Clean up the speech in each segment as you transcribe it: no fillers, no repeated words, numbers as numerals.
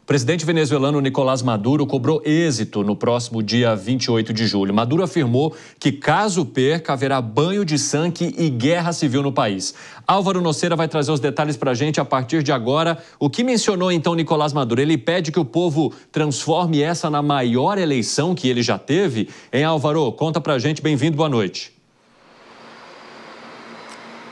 presidente venezuelano Nicolás Maduro cobrou êxito no próximo dia 28 de julho. Maduro afirmou que, caso perca, haverá banho de sangue e guerra civil no país. Álvaro Noceira vai trazer os detalhes para a gente a partir de agora. O que mencionou então Nicolás Maduro? Ele pede que o povo transforme essa na maior eleição que ele já teve? Hein, Álvaro? Conta para a gente. Bem-vindo, boa noite.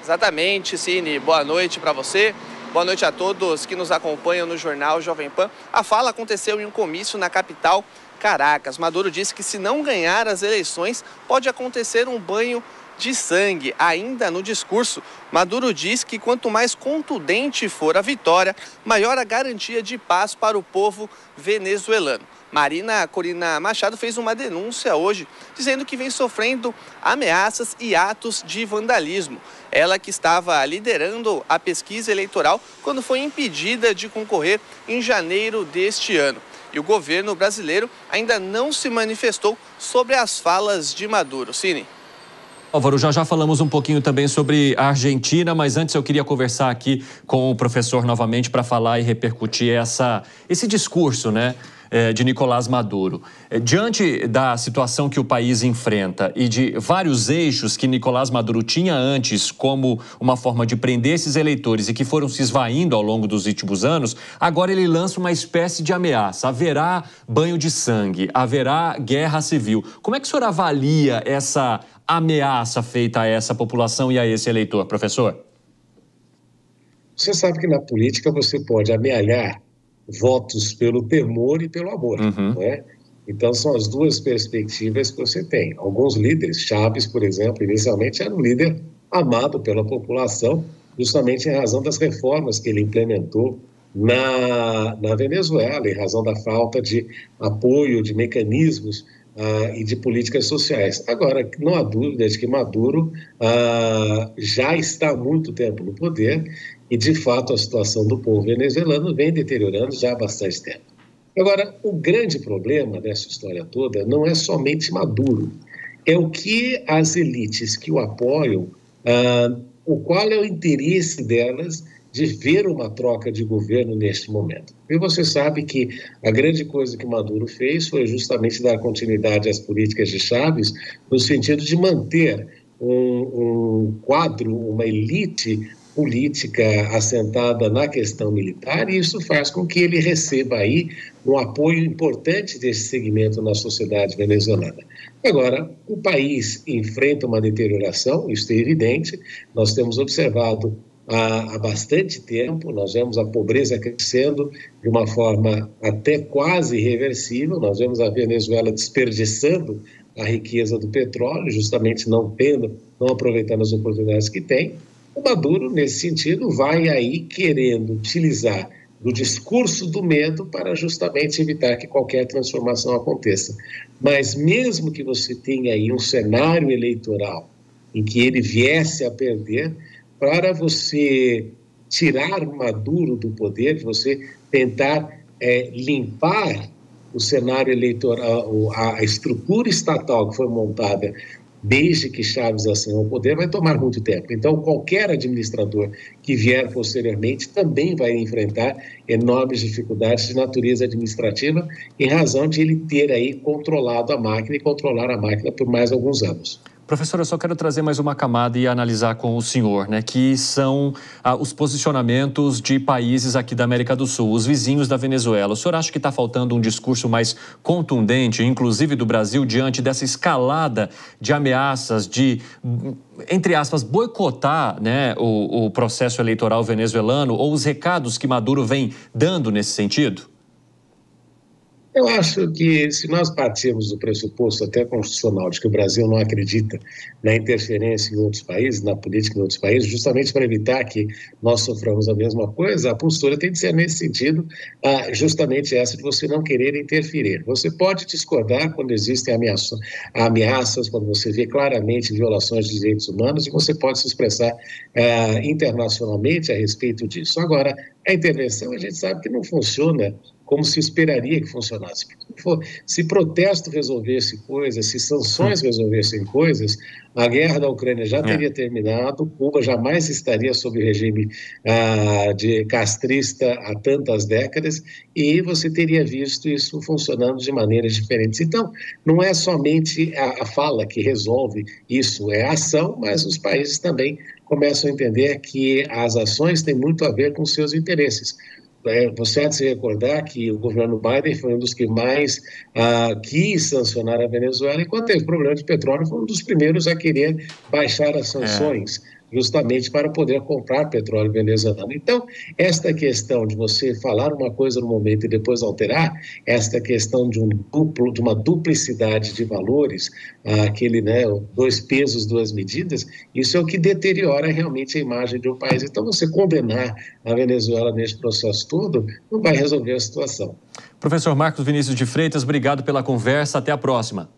Exatamente, Cine. Boa noite para você. Boa noite a todos que nos acompanham no Jornal Jovem Pan. A fala aconteceu em um comício na capital, Caracas. Maduro disse que, se não ganhar as eleições, pode acontecer um banho de sangue. Ainda no discurso, Maduro diz que quanto mais contundente for a vitória, maior a garantia de paz para o povo venezuelano. Marina Corina Machado fez uma denúncia hoje, dizendo que vem sofrendo ameaças e atos de vandalismo. Ela que estava liderando a pesquisa eleitoral quando foi impedida de concorrer em janeiro deste ano. E o governo brasileiro ainda não se manifestou sobre as falas de Maduro. Cine. Álvaro, já falamos um pouquinho também sobre a Argentina, mas antes eu queria conversar aqui com o professor novamente para falar e repercutir esse discurso, né, de Nicolás Maduro. Diante da situação que o país enfrenta e de vários eixos que Nicolás Maduro tinha antes como uma forma de prender esses eleitores e que foram se esvaindo ao longo dos últimos anos, agora ele lança uma espécie de ameaça. Haverá banho de sangue, haverá guerra civil. Como é que o senhor avalia essa ameaça feita a essa população e a esse eleitor, professor? Você sabe que na política você pode amealhar votos pelo temor e pelo amor, não é? Então são as duas perspectivas que você tem. Alguns líderes, Chávez, por exemplo, inicialmente era um líder amado pela população, justamente em razão das reformas que ele implementou na Venezuela, em razão da falta de apoio, de mecanismos e de políticas sociais. Agora, não há dúvida de que Maduro já está há muito tempo no poder e, de fato, a situação do povo venezuelano vem deteriorando já há bastante tempo. Agora, o grande problema dessa história toda não é somente Maduro, é o que as elites que o apoiam, qual é o interesse delas de ver uma troca de governo neste momento. E você sabe que a grande coisa que Maduro fez foi justamente dar continuidade às políticas de Chávez, no sentido de manter um quadro, uma elite política assentada na questão militar, e isso faz com que ele receba aí um apoio importante desse segmento na sociedade venezuelana. Agora, o país enfrenta uma deterioração, isso é evidente, nós temos observado há bastante tempo, nós vemos a pobreza crescendo de uma forma até quase irreversível, nós vemos a Venezuela desperdiçando a riqueza do petróleo, justamente não aproveitando as oportunidades que tem. O Maduro, nesse sentido, vai aí querendo utilizar do discurso do medo para justamente evitar que qualquer transformação aconteça. Mas mesmo que você tenha aí um cenário eleitoral em que ele viesse a perder, para você tirar Maduro do poder, você tentar limpar o cenário eleitoral, a estrutura estatal que foi montada desde que Chávez ascendeu ao poder, vai tomar muito tempo. Então, qualquer administrador que vier posteriormente também vai enfrentar enormes dificuldades de natureza administrativa em razão de ele ter aí controlado a máquina e controlar a máquina por mais alguns anos. Professor, eu só quero trazer mais uma camada e analisar com o senhor, né, que são os posicionamentos de países aqui da América do Sul, os vizinhos da Venezuela. O senhor acha que está faltando um discurso mais contundente, inclusive do Brasil, diante dessa escalada de ameaças de, entre aspas, boicotar, né, o processo eleitoral venezuelano, ou os recados que Maduro vem dando nesse sentido? Eu acho que, se nós partirmos do pressuposto até constitucional de que o Brasil não acredita na interferência em outros países, na política em outros países, justamente para evitar que nós soframos a mesma coisa, a postura tem de ser nesse sentido, justamente essa de você não querer interferir. Você pode discordar quando existem ameaças, quando você vê claramente violações de direitos humanos, e você pode se expressar internacionalmente a respeito disso. Agora, a intervenção, a gente sabe que não funciona como se esperaria que funcionasse. Se protesto resolvesse coisas, se sanções resolvessem coisas, a guerra da Ucrânia já teria terminado, Cuba jamais estaria sob o regime de castrista há tantas décadas, e você teria visto isso funcionando de maneiras diferentes. Então, não é somente a fala que resolve isso, é a ação, mas os países também começam a entender que as ações têm muito a ver com seus interesses. Você há de se recordar que o governo Biden foi um dos que mais quis sancionar a Venezuela, e quando teve problema de petróleo, foi um dos primeiros a querer baixar as sanções, justamente para poder comprar petróleo venezuelano. Então, esta questão de você falar uma coisa no momento e depois alterar, esta questão de uma duplicidade de valores, dois pesos, duas medidas, isso é o que deteriora realmente a imagem de um país. Então, você condenar a Venezuela nesse processo todo não vai resolver a situação. Professor Marcos Vinícius de Freitas, obrigado pela conversa. Até a próxima.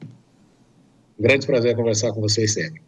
Um grande prazer conversar com vocês sempre.